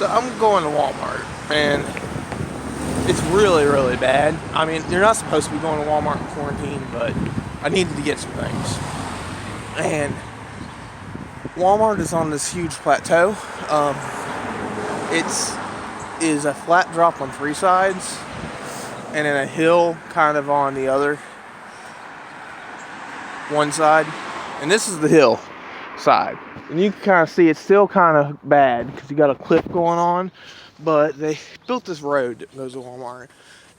So I'm going to Walmart, and it's really, really bad. I mean, you're not supposed to be going to Walmart in quarantine, but I needed to get some things. And Walmart is on this huge plateau. It's is a flat drop on three sides, and then a hill kind of on the other one side. And this is the hill side. And you can kind of see it's still kind of bad because you got a cliff going on. But they built this road that goes to Walmart.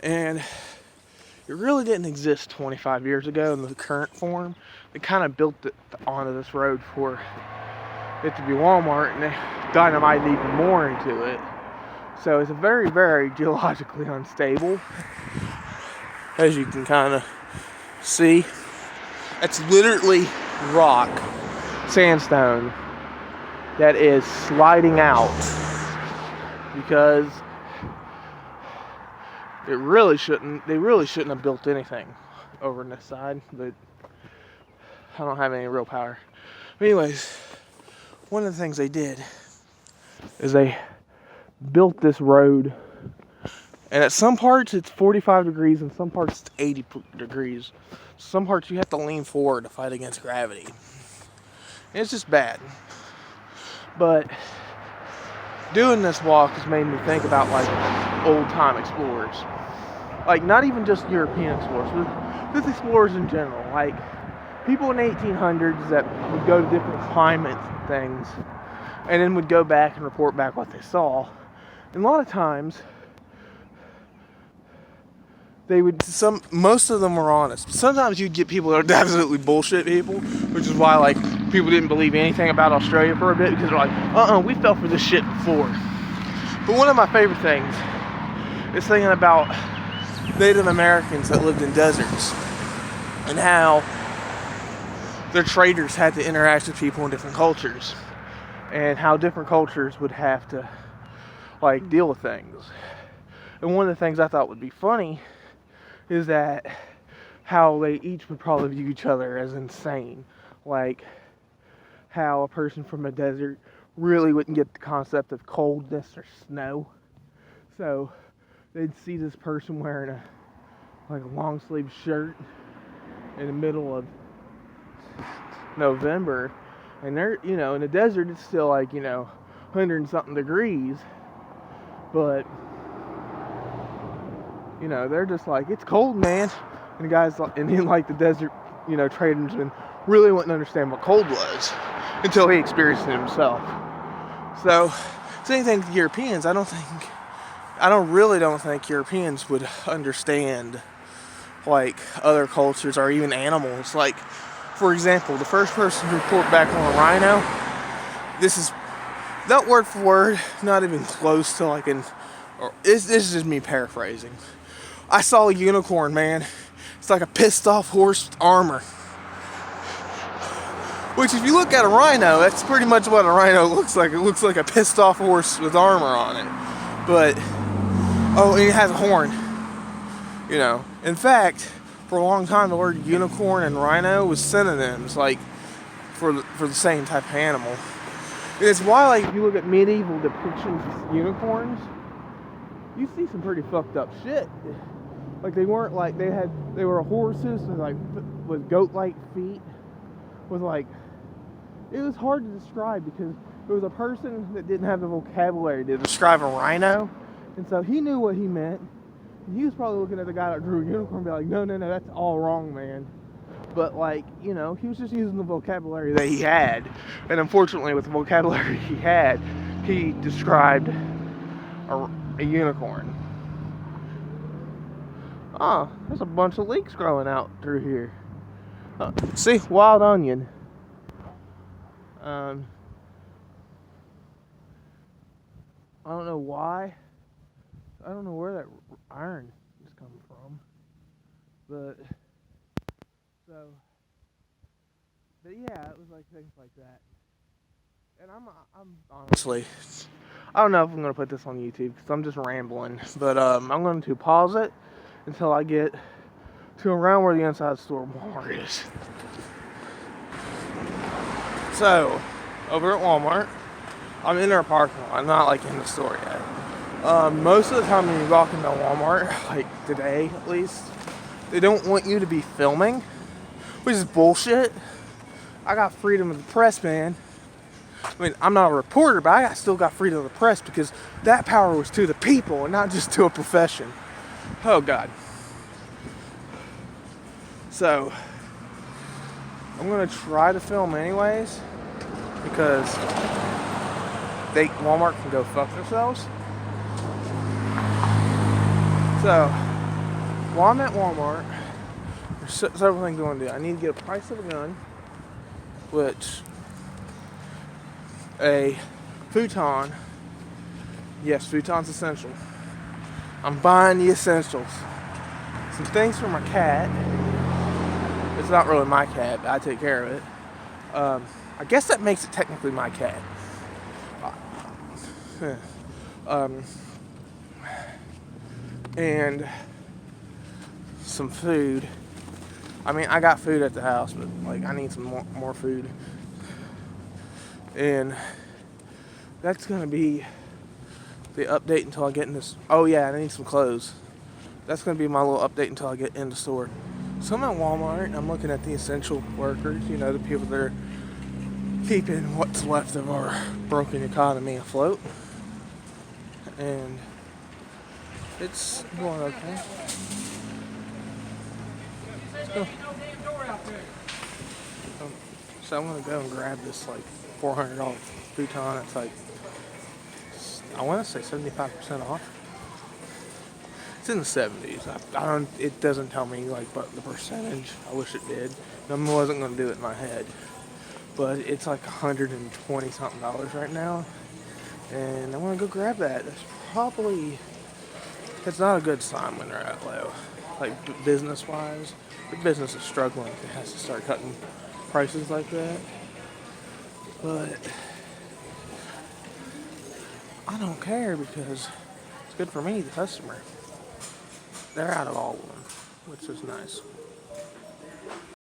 And it really didn't exist 25 years ago in the current form. They kind of built it onto this road for it to be Walmart, and they dynamited even more into it. So it's a very, very geologically unstable, as you can kind of see. It's literally rock, sandstone, that is sliding out because they really shouldn't have built anything over on this side, but I don't have any real power. But anyways, one of the things they did is they built this road, and at some parts it's 45 degrees and some parts it's 80 degrees. Some parts you have to lean forward to fight against gravity. And it's just bad. But doing this walk has made me think about like old time explorers. Like not even just European explorers, but just explorers in general. Like people in the 1800s that would go to different climates and things, and then would go back and report back what they saw. And a lot of times, most of them were honest. Sometimes you'd get people that are absolutely bullshit people, which is why like people didn't believe anything about Australia for a bit, because they're like, we fell for this shit before. But one of my favorite things is thinking about Native Americans that lived in deserts and how their traders had to interact with people in different cultures, and how different cultures would have to like deal with things. And one of the things I thought would be funny is that how they each would probably view each other as insane. Like how a person from a desert really wouldn't get the concept of coldness or snow. So they'd see this person wearing a long sleeve shirt in the middle of November, and they're, in the desert it's still 100 and something degrees, but they're just like, it's cold, man. And the guys, and then the desert, tradesman really wouldn't understand what cold was until he experienced it himself. So, same thing with Europeans. I really don't think Europeans would understand other cultures or even animals. Like, for example, the first person to report back on a rhino, this is not word for word, not even close to this is just me paraphrasing. I saw a unicorn, man. It's like a pissed off horse with armor. Which, if you look at a rhino, that's pretty much what a rhino looks like. It looks like a pissed off horse with armor on it. But, and it has a horn. In fact, for a long time, the word unicorn and rhino was synonyms, for the same type of animal. And it's why, if you look at medieval depictions of unicorns, you see some pretty fucked up shit. They weren't they were horses with goat-like feet, with it was hard to describe because it was a person that didn't have the vocabulary to describe a rhino, and so he knew what he meant. And he was probably looking at the guy that drew a unicorn and be like, no, that's all wrong, man. But he was just using the vocabulary that he had, and unfortunately, with the vocabulary he had, he described a unicorn. Oh, there's a bunch of leeks growing out through here. See, wild onion. I don't know why. I don't know where that iron is coming from. But yeah, it was things like that. And I'm honestly, I don't know if I'm going to put this on YouTube because I'm just rambling. But I'm going to pause it until I get to around where the inside store Walmart is. So, over at Walmart, I'm in their parking lot. I'm not like in the store yet. Most of the time when you walk into Walmart, like today at least, they don't want you to be filming, which is bullshit. I got freedom of the press, man. I mean, I'm not a reporter, but I still got freedom of the press because that power was to the people and not just to a profession. Oh, God. So, I'm going to try to film anyways because Walmart can go fuck themselves. So, while I'm at Walmart, there's several things I want to do. I need to get a price of a gun, which a futon. Yes, futon's essential. I'm buying the essentials. Some things for my cat. It's not really my cat, but I take care of it. I guess that makes it technically my cat. And some food. I mean, I got food at the house, but like I need some more food. And that's gonna be the update until I get in this. Oh yeah, I need some clothes. That's gonna be my little update until I get in the store. So I'm at Walmart and I'm looking at the essential workers, you know, the people that are keeping what's left of our broken economy afloat. And it's going okay. So I'm gonna go and grab this like $400 futon. It's like, I want to say 75% off. It's in the 70s. I don't. It doesn't tell me like but the percentage. I wish it did. I wasn't gonna do it in my head, but it's like $120 something right now, and I want to go grab that. It's not a good sign when they're at low. Like business wise, the business is struggling. It has to start cutting prices like that. But I don't care because it's good for me, the customer. They're out of all of them, which is nice.